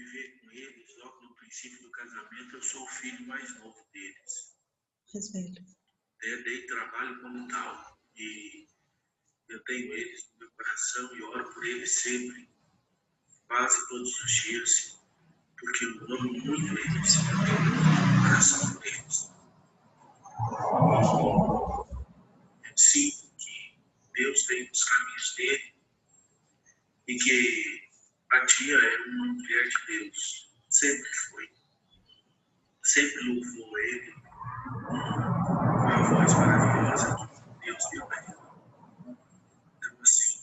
viver com eles, logo no princípio do casamento, eu sou o filho mais novo deles. Dei trabalho como tal. E eu tenho eles no meu coração e oro por eles sempre, quase todos os dias, porque eu amo muito eles, eu tenho muito coração por eles. Eu sinto que Deus tem os caminhos dele e que a tia é uma mulher de Deus, sempre foi. Sempre louvou ele, uma voz maravilhosa que Deus deu a ele. Então, assim,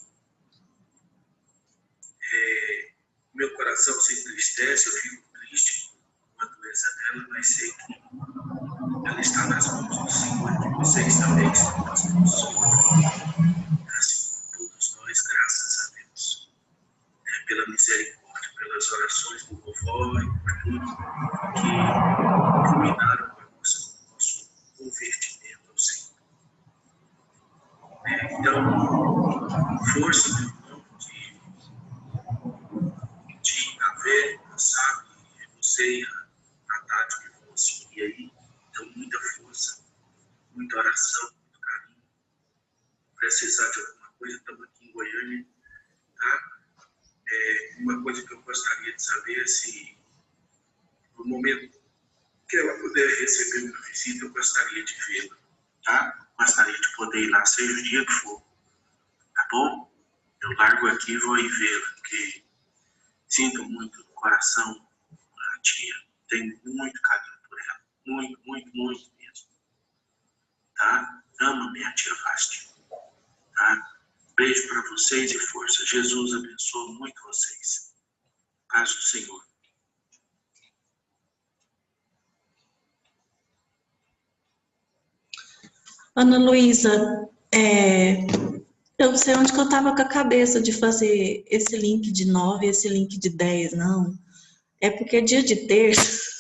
meu coração se entristece, eu fico triste com a doença dela, mas sei que ela está nas mãos do Senhor, que vocês também estão nas mãos do Senhor. Assim como todos nós, graças a Deus. Pela misericórdia, pelas orações do vovó e por tudo que culminaram com o nosso convertimento ao Senhor. Então, força, meu irmão, de haver, sabe, você e a Tati que vão seguir aí, então muita força, muita oração, muito carinho. Precisar de alguma coisa, estamos aqui em Goiânia, tá? Uma coisa que eu gostaria de saber é se, no momento que ela puder receber uma visita, eu gostaria de vê-la, tá? Gostaria de poder ir lá, seja o dia que for, tá bom? Eu largo aqui e vou ir vê-la, porque sinto muito no coração a tia, tenho muito carinho por ela, muito, muito, muito mesmo, tá? Amo minha tia Vasti, tá? Beijo para vocês e força. Jesus abençoe muito vocês. Paz do Senhor. Ana Luísa, eu não sei onde que eu estava com a cabeça de fazer esse link de 9 e esse link de 10, não. É porque dia de terça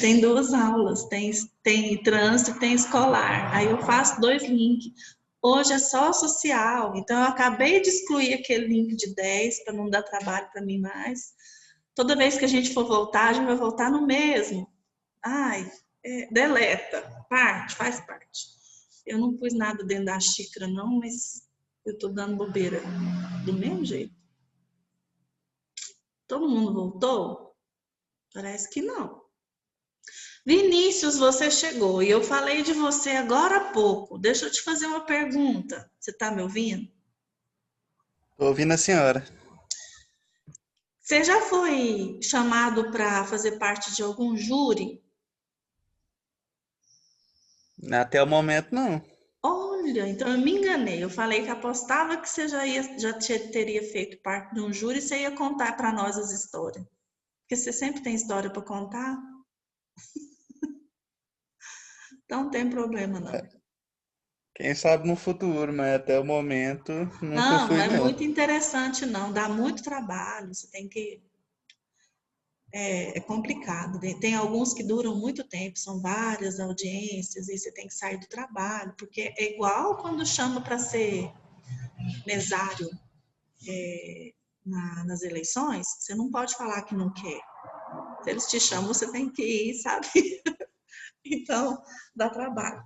tem 2 aulas, tem trânsito e tem escolar. Aí eu faço 2 links. Hoje é só social, então eu acabei de excluir aquele link de 10 para não dar trabalho para mim mais. Toda vez que a gente for voltar, a gente vai voltar no mesmo. Ai, deleta, faz parte. Eu não pus nada dentro da xícara não, mas eu tô dando bobeira do mesmo jeito. Todo mundo voltou? Parece que não. Vinícius, você chegou e eu falei de você agora há pouco. Deixa eu te fazer uma pergunta. Você está me ouvindo? Estou ouvindo a senhora. Você já foi chamado para fazer parte de algum júri? Até o momento, não. Olha, então eu me enganei. Eu falei que apostava que você já teria feito parte de um júri e você ia contar para nós as histórias. Porque você sempre tem história para contar. Então não tem problema, não. Quem sabe no futuro, mas até o momento nunca Não, fui, não é não. muito interessante, não. Dá muito trabalho. Você tem que... É complicado. Tem alguns que duram muito tempo, são várias audiências, e você tem que sair do trabalho, porque é igual quando chama para ser mesário nas eleições, você não pode falar que não quer. Se eles te chamam, você tem que ir, sabe? Então, dá trabalho.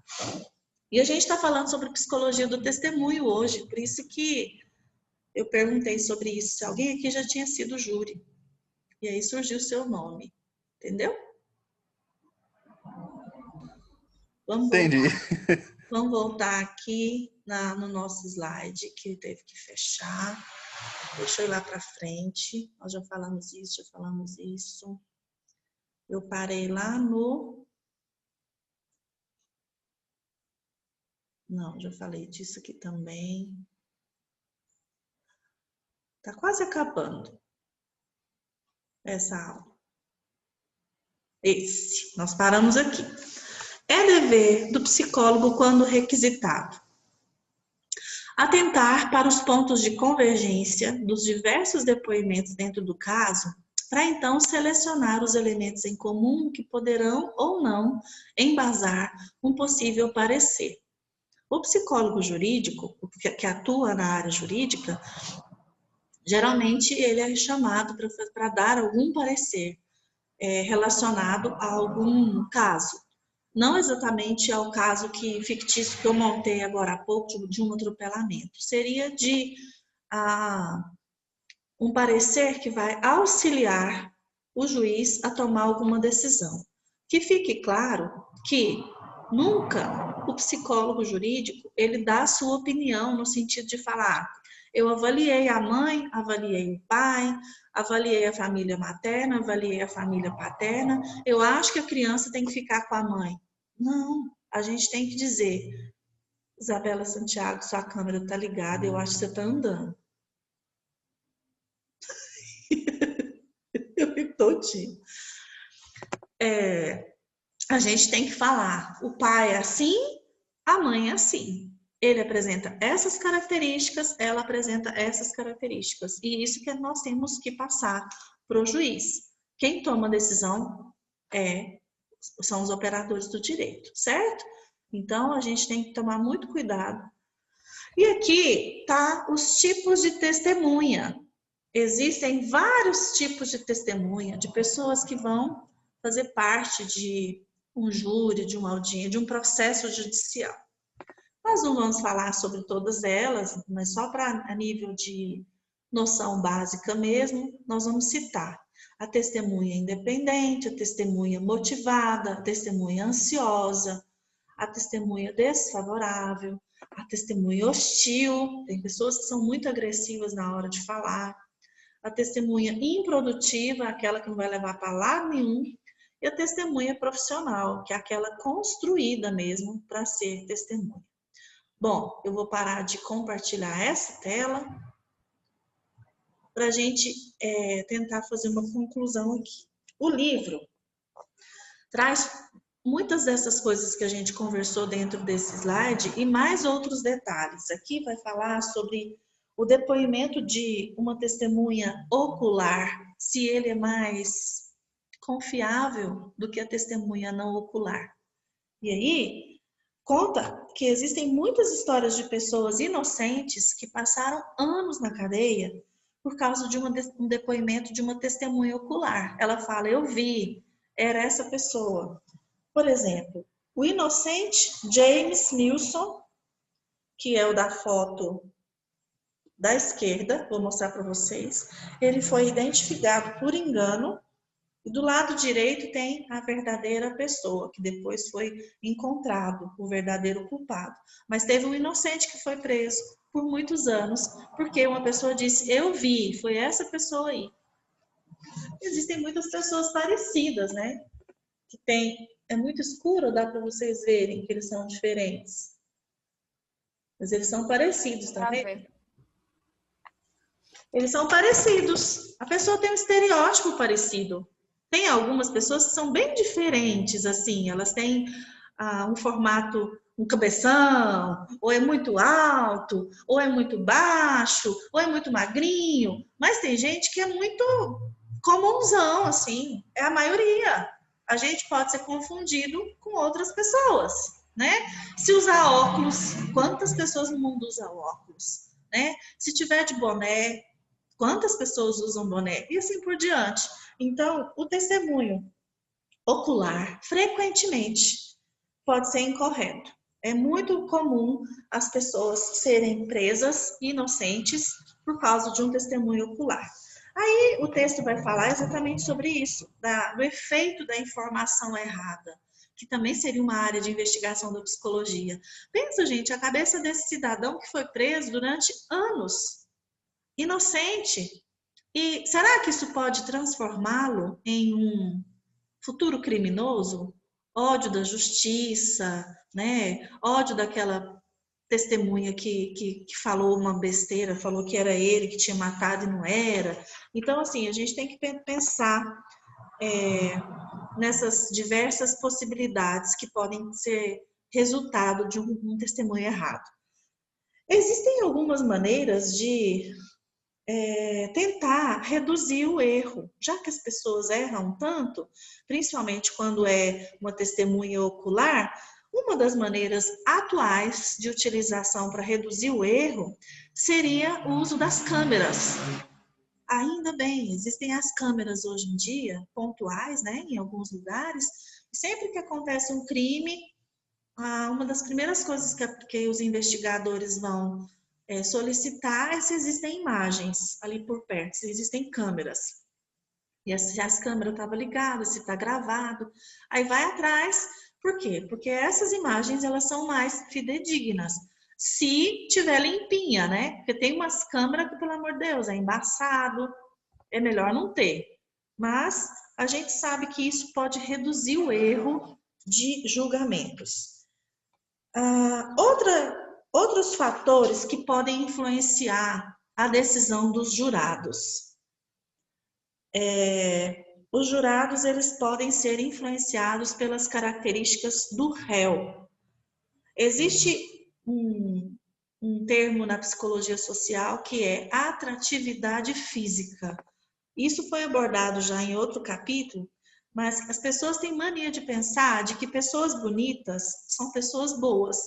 E a gente está falando sobre psicologia do testemunho hoje, por isso que eu perguntei sobre isso, se alguém aqui já tinha sido júri. E aí surgiu o seu nome, entendeu? Entendi. Vamos voltar aqui no nosso slide, que teve que fechar. Deixa eu ir lá para frente. Nós já falamos isso, já falamos isso. Eu parei lá no... Não, já falei disso aqui também. Tá quase acabando essa aula. Nós paramos aqui. É dever do psicólogo, quando requisitado, atentar para os pontos de convergência dos diversos depoimentos dentro do caso, para então selecionar os elementos em comum que poderão ou não embasar um possível parecer. O psicólogo jurídico, que atua na área jurídica, Geralmente ele é chamado para dar algum parecer relacionado a algum caso. Não exatamente ao caso fictício que eu montei agora há pouco, de um atropelamento. Seria de um parecer que vai auxiliar o juiz a tomar alguma decisão. Que fique claro que nunca o psicólogo jurídico ele dá a sua opinião no sentido de falar: eu avaliei a mãe, avaliei o pai, avaliei a família materna, avaliei a família paterna, eu acho que a criança tem que ficar com a mãe. Não, a gente tem que dizer: Isabela Santiago, sua câmera está ligada, eu acho que você está andando. Eu me todinho. A gente tem que falar: o pai é assim, a mãe é assim. Ele apresenta essas características, ela apresenta essas características. E isso que nós temos que passar para o juiz. Quem toma a decisão são os operadores do direito, certo? Então, a gente tem que tomar muito cuidado. E aqui tá os tipos de testemunha. Existem vários tipos de testemunha, de pessoas que vão fazer parte de um júri, de uma audiência, de um processo judicial. Nós não vamos falar sobre todas elas, mas só para a nível de noção básica mesmo, nós vamos citar a testemunha independente, a testemunha motivada, a testemunha ansiosa, a testemunha desfavorável, a testemunha hostil, tem pessoas que são muito agressivas na hora de falar, a testemunha improdutiva, aquela que não vai levar para lado nenhum, e a testemunha profissional, que é aquela construída mesmo para ser testemunha. Bom, eu vou parar de compartilhar essa tela para a gente tentar fazer uma conclusão aqui. O livro traz muitas dessas coisas que a gente conversou dentro desse slide e mais outros detalhes. Aqui vai falar sobre o depoimento de uma testemunha ocular, se ele é mais confiável do que a testemunha não ocular. E aí, conta que existem muitas histórias de pessoas inocentes que passaram anos na cadeia por causa de um depoimento de uma testemunha ocular. Ela fala: eu vi, era essa pessoa. Por exemplo, o inocente James Nilson, que é o da foto da esquerda, vou mostrar para vocês, ele foi identificado por engano, e do lado direito tem a verdadeira pessoa, que depois foi encontrado, o verdadeiro culpado. Mas teve um inocente que foi preso por muitos anos, porque uma pessoa disse: eu vi, foi essa pessoa aí. Existem muitas pessoas parecidas, né? Que é muito escuro, dá para vocês verem que eles são diferentes. Mas eles são parecidos, tá vendo? Eles são parecidos. A pessoa tem um estereótipo parecido. Tem algumas pessoas que são bem diferentes, assim. Elas têm um formato, um cabeção, ou é muito alto, ou é muito baixo, ou é muito magrinho. Mas tem gente que é muito comunzão, assim. É a maioria. A gente pode ser confundido com outras pessoas, né? Se usar óculos, quantas pessoas no mundo usam óculos, né? Se tiver de boné, quantas pessoas usam boné? E assim por diante. Então, o testemunho ocular, frequentemente, pode ser incorreto. É muito comum as pessoas serem presas inocentes por causa de um testemunho ocular. Aí o texto vai falar exatamente sobre isso, do efeito da informação errada, que também seria uma área de investigação da psicologia. Pensa, gente, a cabeça desse cidadão que foi preso durante anos, inocente. E será que isso pode transformá-lo em um futuro criminoso? Ódio da justiça, né? Ódio daquela testemunha que falou uma besteira, falou que era ele que tinha matado e não era. Então, assim, a gente tem que pensar nessas diversas possibilidades que podem ser resultado de um testemunho errado. Existem algumas maneiras de tentar reduzir o erro, já que as pessoas erram tanto, principalmente quando é uma testemunha ocular. Uma das maneiras atuais de utilização para reduzir o erro seria o uso das câmeras. ainda bem, existem as câmeras hoje em dia, pontuais, né, em alguns lugares. Sempre que acontece um crime, uma das primeiras coisas que os investigadores vão solicitar é se existem imagens ali por perto, se existem câmeras. E se as câmeras estavam ligadas, se está gravado. Aí vai atrás. Por quê? Porque essas imagens, elas são mais fidedignas. Se tiver limpinha, né? Porque tem umas câmeras que, pelo amor de Deus, é embaçado. É melhor não ter. Mas a gente sabe que isso pode reduzir o erro de julgamentos. Outros fatores que podem influenciar a decisão dos jurados. Os jurados, eles podem ser influenciados pelas características do réu. Existe um termo na psicologia social que é atratividade física. Isso foi abordado já em outro capítulo, mas as pessoas têm mania de pensar de que pessoas bonitas são pessoas boas.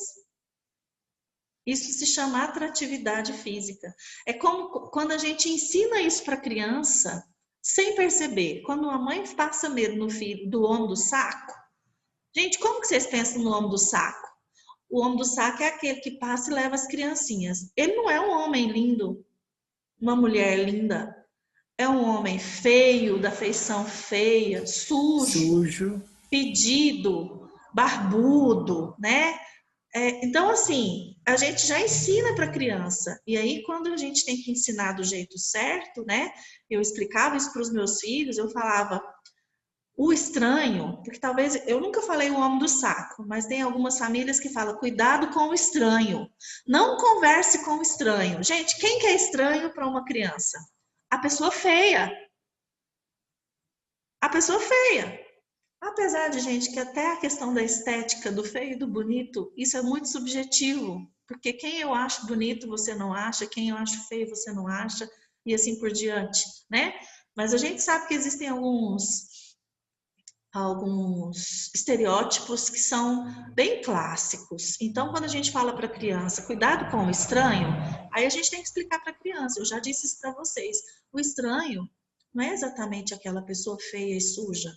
Isso se chama atratividade física. É como quando a gente ensina isso para a criança, sem perceber. Quando a mãe passa medo no filho do homem do saco, gente, como que vocês pensam no homem do saco? O homem do saco é aquele que passa e leva as criancinhas. Ele não é um homem lindo, uma mulher linda. É um homem feio, da feição feia, sujo, pedido, barbudo, né? Então, assim, a gente já ensina para a criança. E aí, quando a gente tem que ensinar do jeito certo, né? Eu explicava isso para os meus filhos, eu falava, o estranho, porque talvez, eu nunca falei o homem do saco, mas tem algumas famílias que falam, cuidado com o estranho. Não converse com o estranho. Gente, quem que é estranho para uma criança? A pessoa feia. A pessoa feia. Apesar de, gente, que até a questão da estética, do feio e do bonito, isso é muito subjetivo. Porque quem eu acho bonito, você não acha. Quem eu acho feio, você não acha. E assim por diante, né? Mas a gente sabe que existem alguns estereótipos que são bem clássicos. Então, quando a gente fala para a criança, cuidado com o estranho, aí a gente tem que explicar para a criança. Eu já disse isso para vocês. O estranho não é exatamente aquela pessoa feia e suja.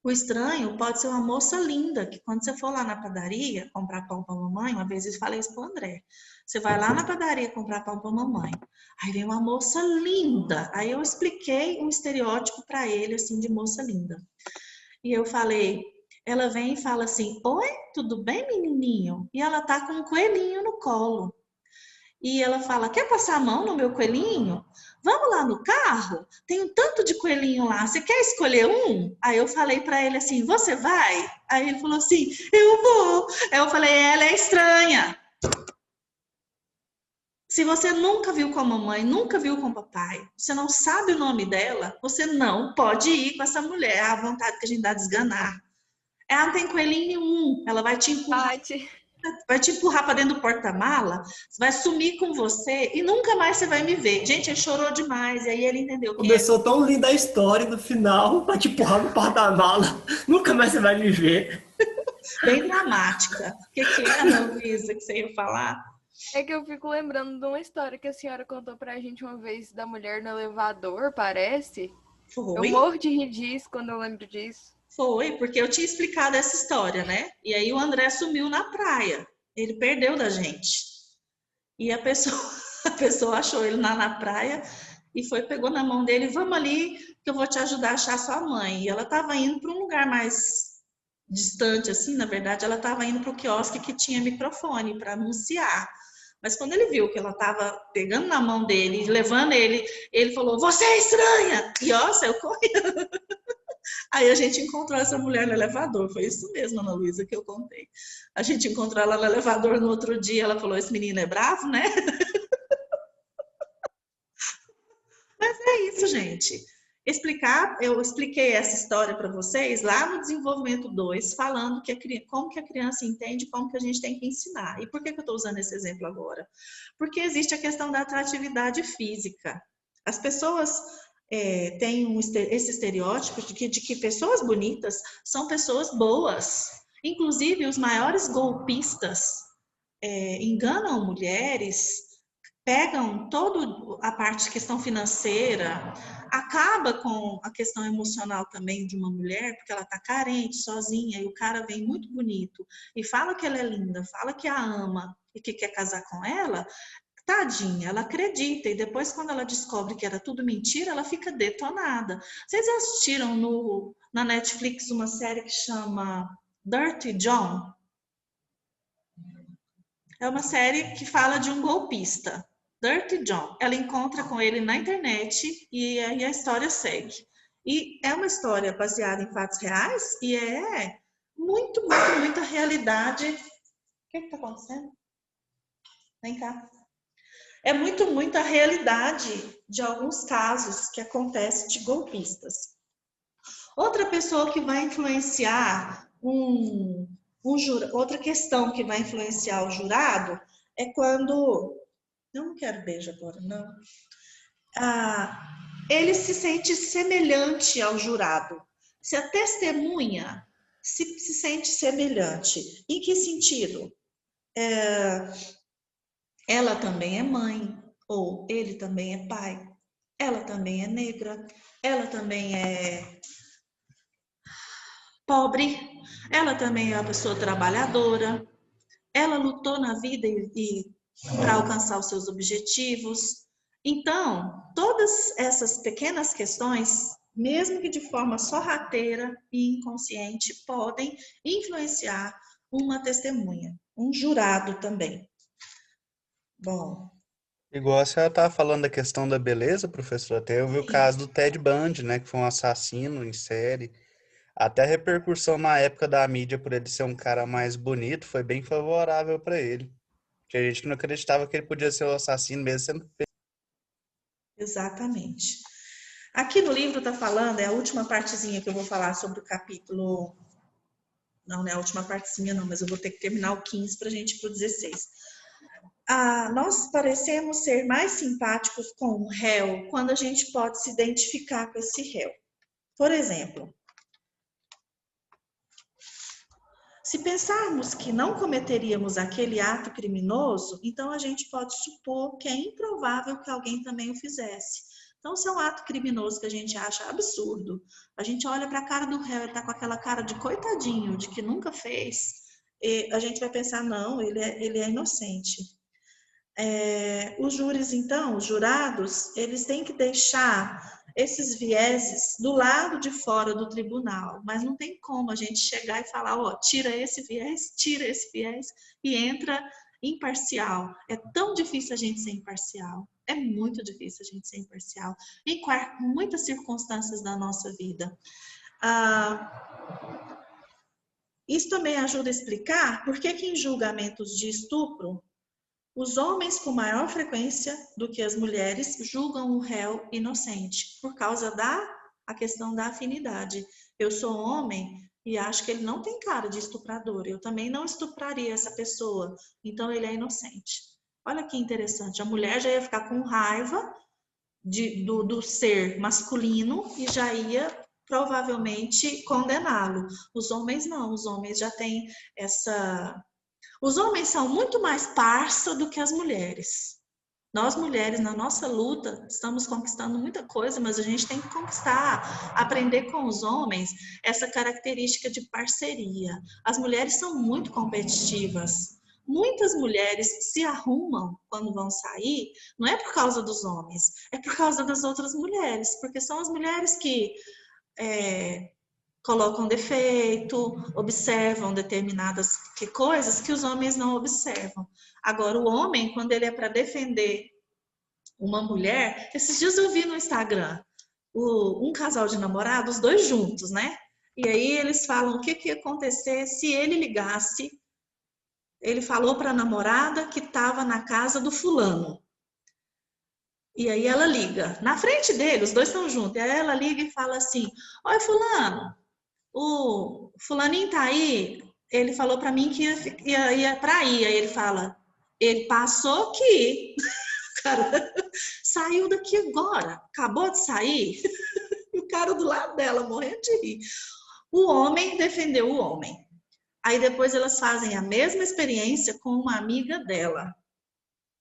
O estranho pode ser uma moça linda, que quando você for lá na padaria comprar pão para a mamãe, uma vez eu falei isso para o André, você vai lá na padaria comprar pão para a mamãe, aí vem uma moça linda, aí eu expliquei um estereótipo para ele, assim, de moça linda. E eu falei, ela vem e fala assim, oi, tudo bem, menininho? E ela tá com um coelhinho no colo. E ela fala, quer passar a mão no meu coelhinho? Vamos lá no carro? Tem um tanto de coelhinho lá, você quer escolher um? Aí eu falei para ele assim, você vai? Aí ele falou assim, eu vou. Aí eu falei, ela é estranha. Se você nunca viu com a mamãe, nunca viu com o papai, você não sabe o nome dela, você não pode ir com essa mulher. É a vontade que a gente dá de esganar. Ela não tem coelhinho nenhum, ela vai te empurrar. Vai te empurrar para dentro do porta-mala, vai sumir com você e nunca mais você vai me ver. Gente, ele chorou demais, e aí ele entendeu que Começou tão linda a história, no final, vai te empurrar no porta-mala, nunca mais você vai me ver. Bem dramática. O que é, Ana Luísa, que você ia falar? É que eu fico lembrando de uma história que a senhora contou pra gente uma vez da mulher no elevador, parece. Foi? Eu morro de rir disso quando eu lembro disso. Foi, porque eu tinha explicado essa história, né? E aí o André sumiu na praia. Ele perdeu da gente. E a pessoa achou ele na praia e pegou na mão dele, vamos ali que eu vou te ajudar a achar sua mãe. E ela estava indo para um lugar mais distante, assim, na verdade, ela estava indo para o quiosque que tinha microfone para anunciar. Mas quando ele viu que ela estava pegando na mão dele, levando ele, ele falou, você é estranha! E ó, saiu correndo. Aí a gente encontrou essa mulher no elevador, foi isso mesmo, Ana Luísa, que eu contei. A gente encontrou ela no elevador no outro dia, ela falou, esse menino é bravo, né? Mas é isso, gente. Eu expliquei essa história para vocês lá no desenvolvimento 2, falando como que a criança entende, como que a gente tem que ensinar. E por que eu estou usando esse exemplo agora? Porque existe a questão da atratividade física. As pessoas têm esse estereótipo de que pessoas bonitas são pessoas boas. Inclusive, os maiores golpistas enganam mulheres pegam toda a parte de questão financeira, acaba com a questão emocional também de uma mulher, porque ela está carente, sozinha, e o cara vem muito bonito e fala que ela é linda, fala que a ama e que quer casar com ela, tadinha, ela acredita, e depois quando ela descobre que era tudo mentira, ela fica detonada. Vocês assistiram na Netflix uma série que chama Dirty John? É uma série que fala de um golpista, Dirty John. Ela encontra com ele na internet e aí a história segue. E é uma história baseada em fatos reais e é muita realidade. O que está acontecendo? Vem cá. É muita realidade de alguns casos que acontecem de golpistas. Outra pessoa que vai influenciar outra questão que vai influenciar o jurado é quando... Eu não quero beijo agora, não. Ele se sente semelhante ao jurado. Se a testemunha se sente semelhante. Em que sentido? Ela também é mãe, ou ele também é pai. Ela também é negra. Ela também é pobre. Ela também é uma pessoa trabalhadora. Ela lutou na vida para alcançar os seus objetivos. Então, todas essas pequenas questões, mesmo que de forma sorrateira e inconsciente, podem influenciar uma testemunha, um jurado também. Bom. Igual a senhora estava falando da questão da beleza, professor, até eu vi o caso do Ted Bundy, né, que foi um assassino em série. Até a repercussão na época da mídia por ele ser um cara mais bonito foi bem favorável para ele. Tinha gente que não acreditava que ele podia ser o assassino mesmo sendo... Exatamente. Aqui no livro está falando, é a última partezinha que eu vou falar sobre o capítulo... Não é a última partezinha não, mas eu vou ter que terminar o 15 para a gente ir para o 16. Nós parecemos ser mais simpáticos com o réu quando a gente pode se identificar com esse réu. Por exemplo, se pensarmos que não cometeríamos aquele ato criminoso, então a gente pode supor que é improvável que alguém também o fizesse. Então, se é um ato criminoso que a gente acha absurdo, a gente olha para a cara do réu e está com aquela cara de coitadinho, de que nunca fez, e a gente vai pensar, não, ele é inocente. Os júris, então, os jurados, eles têm que deixar esses vieses do lado de fora do tribunal, mas não tem como a gente chegar e falar, tira esse viés e entra imparcial. É tão difícil a gente ser imparcial, é muito difícil a gente ser imparcial, em muitas circunstâncias da nossa vida. Isso também ajuda a explicar por que em julgamentos de estupro, os homens com maior frequência do que as mulheres julgam o réu inocente, por causa a questão da afinidade. Eu sou homem e acho que ele não tem cara de estuprador, eu também não estupraria essa pessoa, então ele é inocente. Olha que interessante, a mulher já ia ficar com raiva do ser masculino e já ia provavelmente condená-lo. Os homens não, os homens já têm essa... Os homens são muito mais parça do que as mulheres. Nós, mulheres, na nossa luta, estamos conquistando muita coisa, mas a gente tem que conquistar, aprender com os homens essa característica de parceria. As mulheres são muito competitivas. Muitas mulheres se arrumam quando vão sair, não é por causa dos homens, é por causa das outras mulheres, porque são as mulheres que... colocam defeito, observam determinadas coisas que os homens não observam. Agora, o homem, quando ele é para defender uma mulher, esses dias eu vi no Instagram um casal de namorados, os dois juntos, né? E aí eles falam o que ia acontecer se ele ligasse. Ele falou para a namorada que estava na casa do fulano. E aí ela liga. Na frente dele, os dois estão juntos. E aí ela liga e fala assim, oi fulano, o fulaninho tá aí, ele falou para mim que ia para aí. Aí ele fala, ele passou aqui. O cara saiu daqui agora, acabou de sair. E o cara do lado dela morrendo de rir. O homem defendeu o homem. Aí depois elas fazem a mesma experiência com uma amiga dela.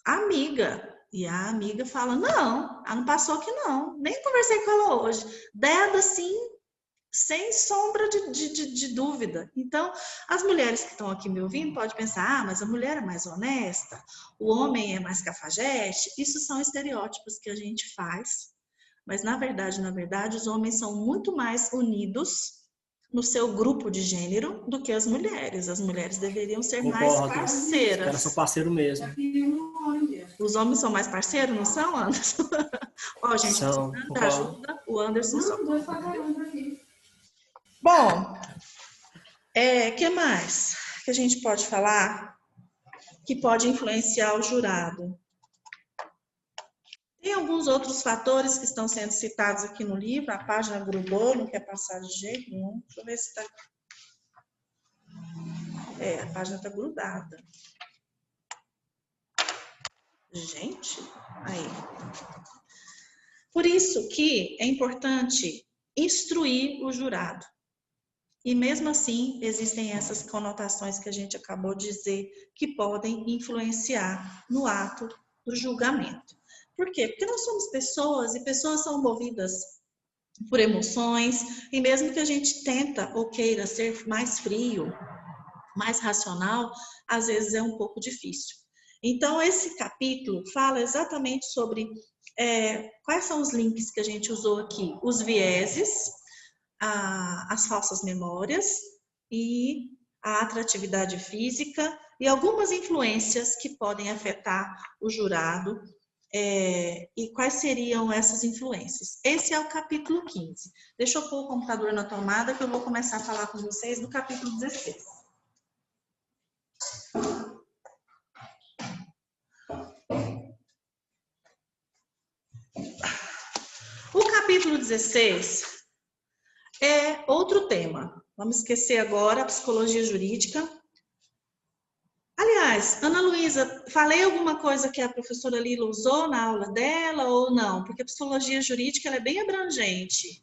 Amiga. E a amiga fala, não, ela não passou aqui não, nem conversei com ela hoje. Deda, assim, sem sombra de dúvida. Então, as mulheres que estão aqui me ouvindo podem pensar, mas a mulher é mais honesta, o homem é mais cafajeste. Isso são estereótipos que a gente faz, mas na verdade, os homens são muito mais unidos no seu grupo de gênero do que as mulheres. As mulheres deveriam ser mais Concordo. Os caras parceiras. são parceiros mesmo. Os homens são mais parceiros, não são, Anderson? Ó, gente, São, tanta concordo. ajuda, o Anderson só. Bom, que mais que a gente pode falar que pode influenciar o jurado? Tem alguns outros fatores que estão sendo citados aqui no livro, a página grudou, não quer passar de jeito nenhum. Deixa eu ver se está. A página está grudada. Gente, aí. Por isso que é importante instruir o jurado. E mesmo assim, existem essas conotações que a gente acabou de dizer que podem influenciar no ato do julgamento. Por quê? Porque nós somos pessoas e pessoas são movidas por emoções, e mesmo que a gente tenta ou queira ser mais frio, mais racional, às vezes é um pouco difícil. Então, esse capítulo fala exatamente sobre quais são os links que a gente usou aqui, os vieses, as falsas memórias e a atratividade física e algumas influências que podem afetar o jurado. E quais seriam essas influências? Esse é o capítulo 15. Deixa eu pôr o computador na tomada que eu vou começar a falar com vocês do capítulo 16. O capítulo 16 é outro tema. Vamos esquecer agora a psicologia jurídica. Aliás, Ana Luísa, falei alguma coisa que a professora Lila usou na aula dela ou não? Porque a psicologia jurídica ela é bem abrangente.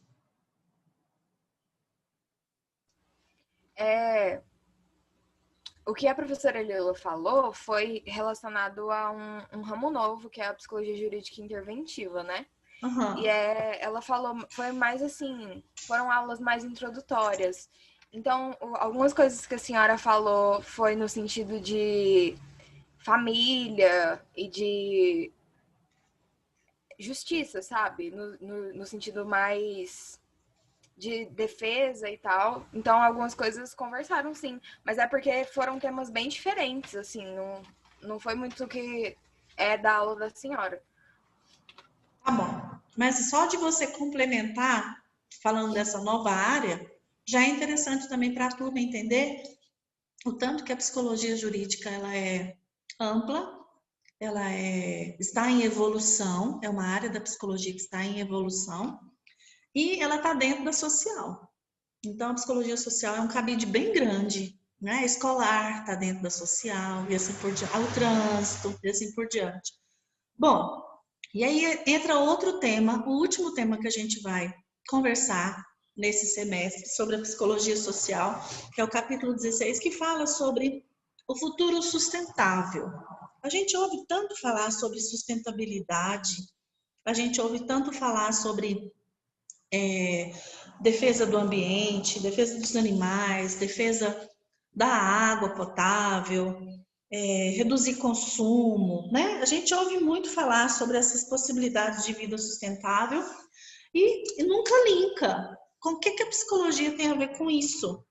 O que a professora Lila falou foi relacionado a um ramo novo, que é a psicologia jurídica interventiva, né? Uhum. E ela falou, foi mais assim, foram aulas mais introdutórias. Então, algumas coisas que a senhora falou foi no sentido de família e de justiça, sabe? No sentido mais de defesa e tal. Então, algumas coisas conversaram, sim. Mas é porque foram temas bem diferentes, assim. Não foi muito o que é da aula da senhora. Tá bom. Mas só de você complementar, falando dessa nova área, já é interessante também para a turma entender o tanto que a psicologia jurídica ela é ampla, ela está em evolução, é uma área da psicologia que está em evolução, e ela está dentro da social. Então, a psicologia social é um cabide bem grande, né? Escolar está dentro da social, e assim por diante, o trânsito, e assim por diante. Bom, e aí entra outro tema, o último tema que a gente vai conversar nesse semestre sobre a psicologia social, que é o capítulo 16, que fala sobre o futuro sustentável. A gente ouve tanto falar sobre sustentabilidade, a gente ouve tanto falar sobre defesa do ambiente, defesa dos animais, defesa da água potável, reduzir consumo, né? A gente ouve muito falar sobre essas possibilidades de vida sustentável e nunca linka. Com o que a psicologia tem a ver com isso?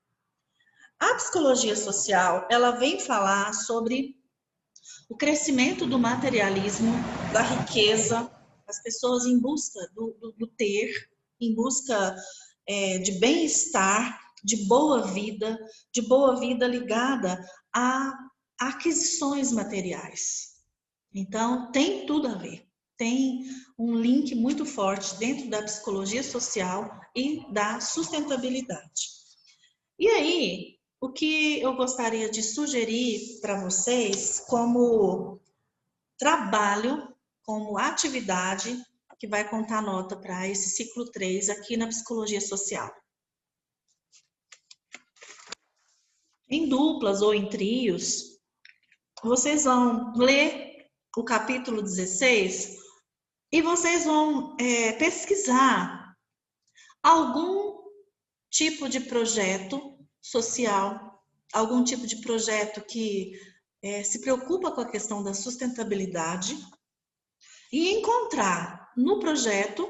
A psicologia social, ela vem falar sobre o crescimento do materialismo, da riqueza, as pessoas em busca do ter, em busca de bem-estar, de boa vida ligada a aquisições materiais. Então, tem tudo a ver. Tem um link muito forte dentro da psicologia social e da sustentabilidade. E aí, o que eu gostaria de sugerir para vocês como trabalho, como atividade, que vai contar nota para esse ciclo 3 aqui na psicologia social. Em duplas ou em trios, vocês vão ler o capítulo 16 e vocês vão pesquisar algum tipo de projeto social, algum tipo de projeto que se preocupa com a questão da sustentabilidade e encontrar no projeto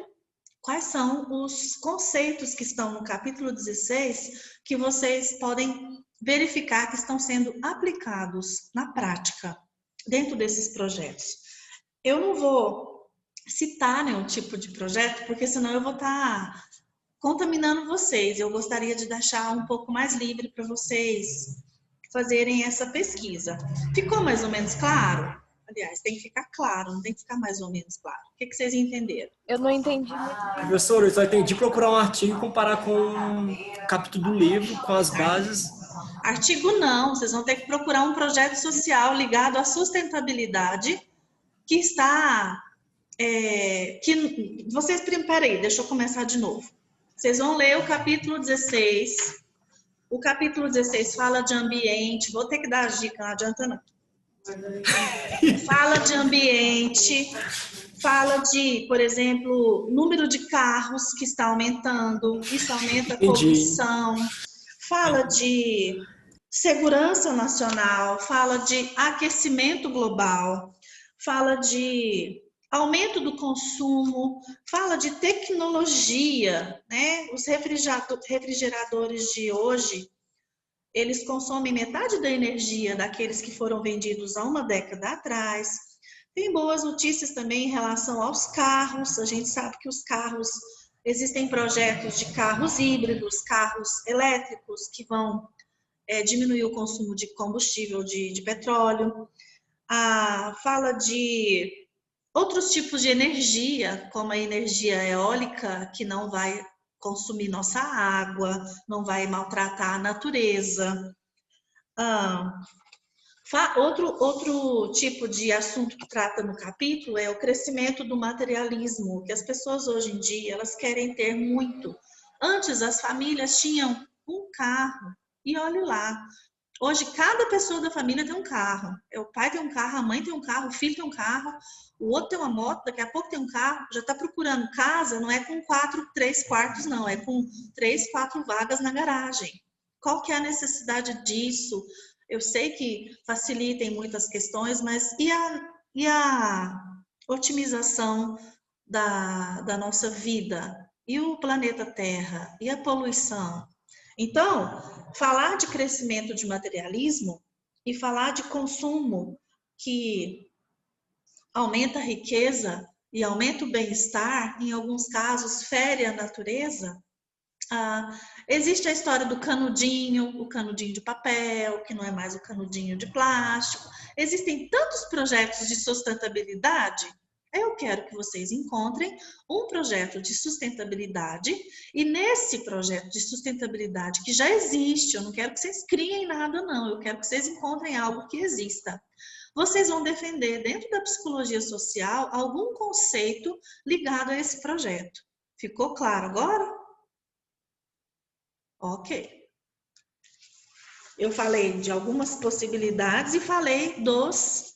quais são os conceitos que estão no capítulo 16 que vocês podem verificar que estão sendo aplicados na prática dentro desses projetos. Eu não vou citar nenhum tipo de projeto, porque senão eu vou estar contaminando vocês. Eu gostaria de deixar um pouco mais livre para vocês fazerem essa pesquisa. Ficou mais ou menos claro? Aliás, tem que ficar claro, não tem que ficar mais ou menos claro. O que vocês entenderam? Eu não entendi muito bem. Professor, eu só entendi procurar um artigo e comparar com o capítulo do livro, com as bases. Artigo não, vocês vão ter que procurar um projeto social ligado à sustentabilidade que está... Peraí, deixa eu começar de novo. Vocês vão ler o capítulo 16. O capítulo 16 fala de ambiente. Vou ter que dar as dicas, não adianta não. Fala de ambiente, fala de, por exemplo, número de carros que está aumentando, isso aumenta a poluição. Fala de segurança nacional, fala de aquecimento global, fala de aumento do consumo, fala de tecnologia, né? Os refrigeradores de hoje, eles consomem metade da energia daqueles que foram vendidos há uma década atrás. Tem boas notícias também em relação aos carros. A gente sabe que os carros, existem projetos de carros híbridos, carros elétricos que vão diminuir o consumo de combustível, de petróleo. Fala de outros tipos de energia, como a energia eólica, que não vai consumir nossa água, não vai maltratar a natureza. Outro tipo de assunto que trata no capítulo é o crescimento do materialismo, que as pessoas hoje em dia, elas querem ter muito. Antes as famílias tinham um carro, e olhe lá, hoje cada pessoa da família tem um carro. O pai tem um carro, a mãe tem um carro, o filho tem um carro, o outro tem uma moto, daqui a pouco tem um carro, já está procurando casa, não é com 3 quartos não, é com 3, 4 vagas na garagem. Qual que é a necessidade disso? Eu sei que facilita em muitas questões, mas e a otimização da nossa vida? E o planeta Terra? E a poluição? Então, falar de crescimento de materialismo e falar de consumo que aumenta a riqueza e aumenta o bem-estar, em alguns casos fere a natureza. Existe a história do canudinho, o canudinho de papel, que não é mais o canudinho de plástico. Existem tantos projetos de sustentabilidade. Eu quero que vocês encontrem um projeto de sustentabilidade e nesse projeto de sustentabilidade que já existe, eu não quero que vocês criem nada não, eu quero que vocês encontrem algo que exista. Vocês vão defender dentro da psicologia social algum conceito ligado a esse projeto. Ficou claro agora? Ok. Eu falei de algumas possibilidades e falei dos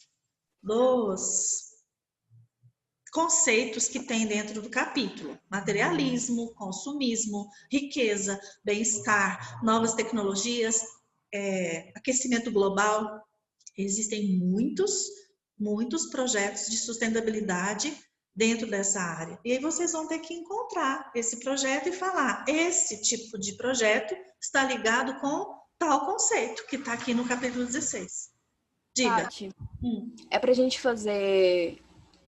conceitos que tem dentro do capítulo: materialismo, consumismo, riqueza, bem-estar, novas tecnologias, aquecimento global. Existem muitos projetos de sustentabilidade dentro dessa área. E aí vocês vão ter que encontrar esse projeto e falar: esse tipo de projeto está ligado com tal conceito que está aqui no capítulo 16. Diga. Tati, é pra gente fazer...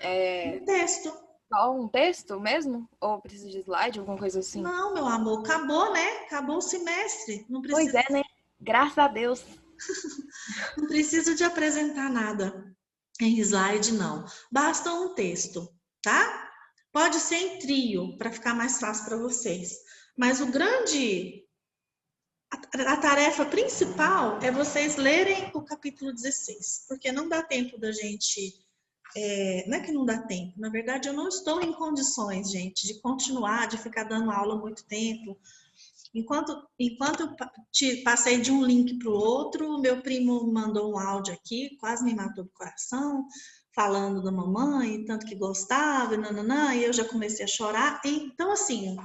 Um texto. Só um texto mesmo? Ou precisa de slide, alguma coisa assim? Não, meu amor, acabou, né? Acabou o semestre. Não precisa... Pois é, né? Graças a Deus. Não precisa de apresentar nada em slide, não. Basta um texto, tá? Pode ser em trio, para ficar mais fácil para vocês. Mas a tarefa principal é vocês lerem o capítulo 16, porque não dá tempo da gente... não é que não dá tempo, na verdade eu não estou em condições, gente, de continuar, de ficar dando aula muito tempo. Enquanto eu passei de um link para o outro, meu primo mandou um áudio aqui, quase me matou do coração, falando da mamãe, tanto que gostava, nananã, e eu já comecei a chorar. Então, assim,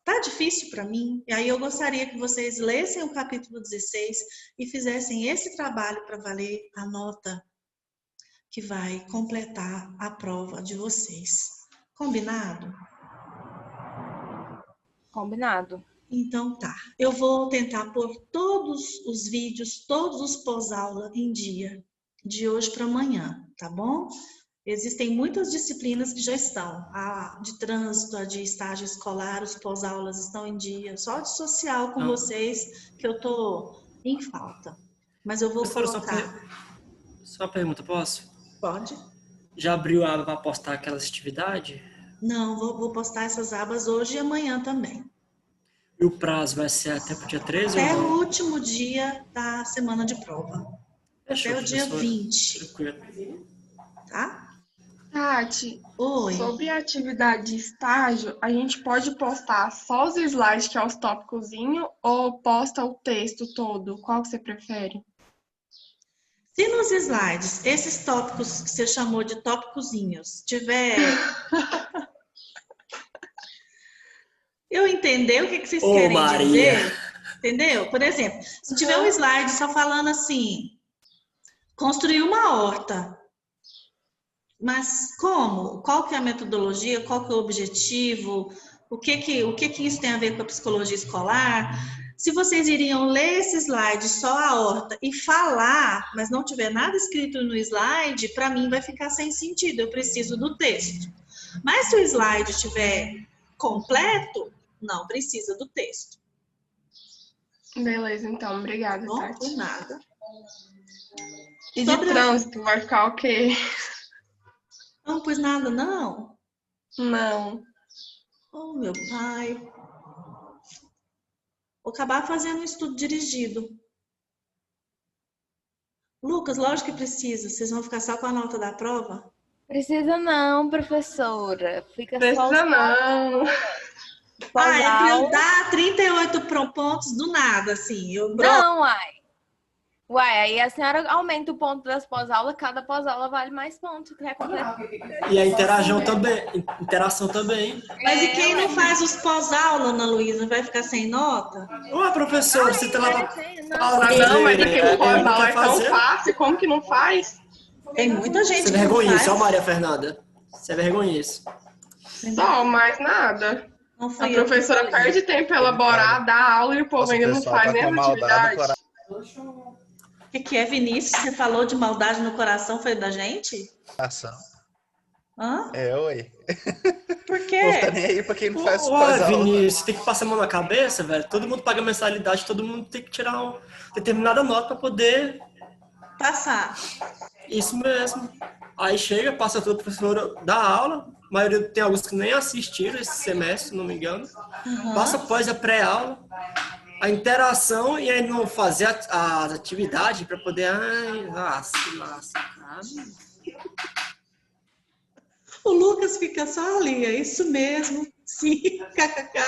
tá difícil para mim. E aí eu gostaria que vocês lessem o capítulo 16 e fizessem esse trabalho para valer a nota que vai completar a prova de vocês. Combinado? Combinado. Então tá. Eu vou tentar pôr todos os vídeos, todos os pós-aula em dia, de hoje para amanhã, tá bom? Existem muitas disciplinas que já estão. A de trânsito, a de estágio escolar, os pós-aulas estão em dia. Só de social com vocês que eu tô em falta. Mas eu vou colocar... Só uma pergunta, posso? Pode? Já abriu a aba para postar aquelas atividades? Não, vou postar essas abas hoje e amanhã também. E o prazo vai ser até o dia 13 Até ou o não? último dia da semana de prova. Fechou, Até o dia professora. 20, Tranquilo. tá? Tati, Oi. sobre a atividade de estágio, a gente pode postar só os slides, que é os tópicozinhos, ou posta o texto todo? Qual que você prefere? Se nos slides, esses tópicos que você chamou de tópicozinhos, tiver... Eu entender o que vocês Ô, querem Maria. dizer, entendeu? Por exemplo, se tiver um slide só falando assim, construir uma horta, mas como? Qual que é a metodologia? Qual que é o objetivo? O que que isso tem a ver com a psicologia escolar? Se vocês iriam ler esse slide, só a horta, e falar, mas não tiver nada escrito no slide, para mim vai ficar sem sentido, eu preciso do texto. Mas se o slide estiver completo, não precisa do texto. Beleza, então. Obrigada, Não, Tati. por nada. E de Sobre a- trânsito, vai ficar o quê? Não pus nada, não. Não. Oh, meu pai. Vou acabar fazendo um estudo dirigido. Lucas, lógico que precisa. Vocês vão ficar só com a nota da prova? Precisa não, professora. Fica só Precisa não. Ah, é pra eu pós-aula. dar 38 pontos do nada, assim. Não, uai. Uai, aí a senhora aumenta o ponto das pós-aulas, cada pós-aula vale mais pontos. Quer completar? E a interação também. Mas e quem não faz os pós-aula, Ana Luísa, vai ficar sem nota? Ué, professor, você tá lá pra Ah, não, mas aqui no pós-aula é tão fazer? fácil. Como que não faz? Tem muita gente Você é que não vergonhice, faz. ó, Maria Fernanda. Você é vergonhice. Só, mais nada. Não A fui eu que professora falei. perde tempo pra elaborar, dá aula e o povo Nossa, ainda não pessoal faz tá nem com as maldade no atividades. O que é, Vinícius? Você falou de maldade no coração, foi da gente? coração. Hã? É, oi. Por Não tá quê? nem aí pra quem não faz Ô, pós-aula. Vinícius, tem que passar a mão na cabeça, velho. Todo mundo paga mensalidade, todo mundo tem que tirar uma determinada nota pra poder... Passar. Isso mesmo. Aí chega, passa tudo, a professora dá aula. A maioria tem alguns que nem assistiram esse semestre, se não me engano. Uhum. Passa após a pré-aula, a interação e aí não fazer a atividade para poder... Ai, lasca, cara. O Lucas fica só ali, é isso mesmo. Sim, kkk.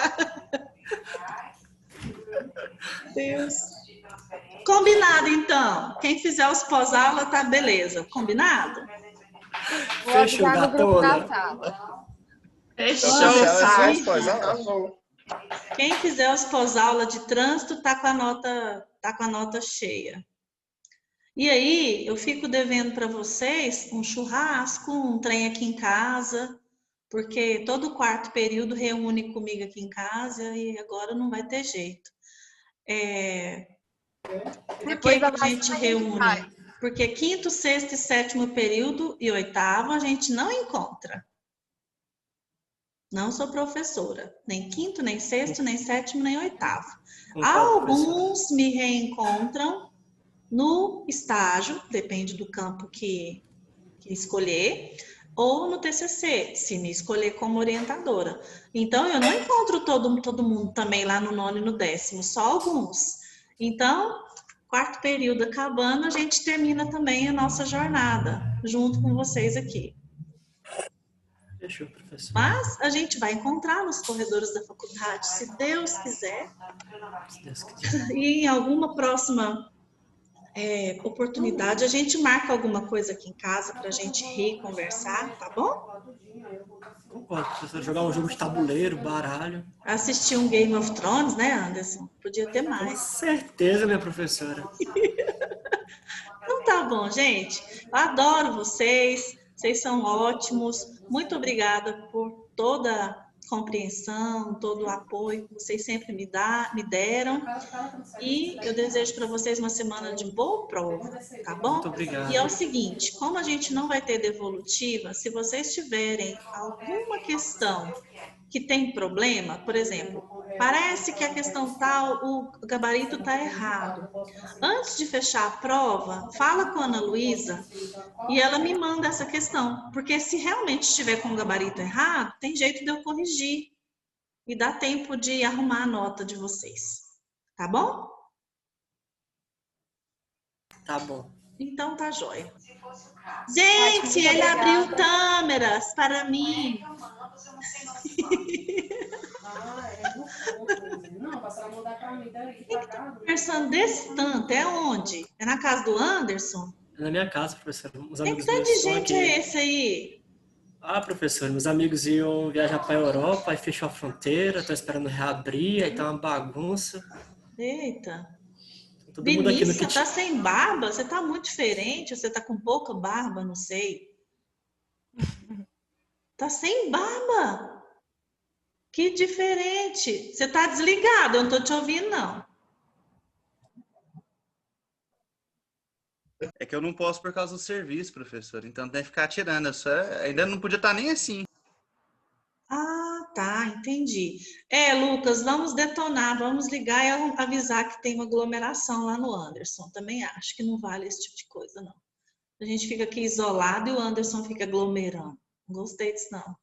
Deus. Combinado, então. Quem fizer os pós-aula, tá beleza. Combinado? Vou Fechou, avisar no grupo da gatona. sala. Fechou, Nossa, ela tá? faz pós-aula? Tá bom. Quem fizer os pós-aula de trânsito, tá com a nota cheia. E aí, eu fico devendo para vocês um churrasco, um trem aqui em casa, porque todo quarto período reúne comigo aqui em casa e agora não vai ter jeito. Por Depois que da que a gente vacina, reúne? faz. Porque quinto, sexto e sétimo período e oitavo a gente não encontra. Não sou professora, nem quinto, nem sexto, nem sétimo, nem oitavo. Alguns me reencontram no estágio, depende do campo que escolher, ou no TCC, se me escolher como orientadora. Então, eu não encontro todo mundo também lá no 9º e no 10º, só alguns. Então, quarto período acabando, a gente termina também a nossa jornada, junto com vocês aqui. Fechou, professor. Mas a gente vai encontrar nos corredores da faculdade, se Deus quiser, Se Deus quiser. e em alguma próxima oportunidade, a gente marca alguma coisa aqui em casa para a gente reconversar, tá bom? Concordo, professora. Jogar um jogo de tabuleiro, baralho. Assistir um Game of Thrones, né, Anderson? Podia ter Com mais. certeza, minha professora. Então tá bom, gente. Eu adoro vocês. Vocês são ótimos. Muito obrigada por toda a compreensão, todo o apoio que vocês sempre me deram. E eu desejo para vocês uma semana de boa prova, tá bom? Muito obrigado. E é o seguinte, como a gente não vai ter devolutiva, se vocês tiverem alguma questão que tem problema, por exemplo, parece que a questão tal, o gabarito está errado. Antes de fechar a prova, fala com a Ana Luísa e ela me manda essa questão, porque se realmente estiver com o gabarito errado, tem jeito de eu corrigir e dá tempo de arrumar a nota de vocês, tá bom? Tá bom. Então tá jóia. Gente, ele abriu câmeras para mim. Conversando desse tanto, é onde? É na casa do Anderson? É na minha casa, professora. Os Que amigos tanto meus de estão gente aqui. é esse aí? Ah, professor, meus amigos iam viajar para a Europa, aí fechou a fronteira, estão esperando reabrir, aí tá uma bagunça. Eita. Todo mundo aqui no Vinícius, você kit. tá sem barba? Você tá muito diferente? Você tá com pouca barba? Não sei. Tá sem barba? Que diferente. Você tá desligado, eu não tô te ouvindo, não. É que eu não posso por causa do serviço, professor. Então tem que ficar tirando. Ainda não podia estar nem assim. Ah, tá, entendi. Lucas, vamos detonar, vamos ligar e avisar que tem uma aglomeração lá no Anderson. Também acho que não vale esse tipo de coisa, não. A gente fica aqui isolado e o Anderson fica aglomerando. Não gostei disso, não.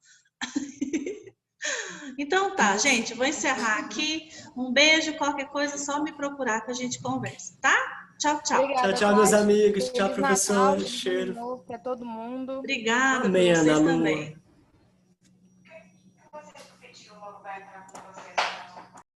Então tá, gente, vou encerrar aqui. Um beijo, qualquer coisa, é só me procurar que a gente conversa, tá? Tchau, tchau. Obrigada, Tchau, meus Tati. amigos. Tchau, Feliz professor. Natal, feliz Cheiro. Ano Novo pra todo mundo. Obrigada Amém, por vocês Ana Lu. também.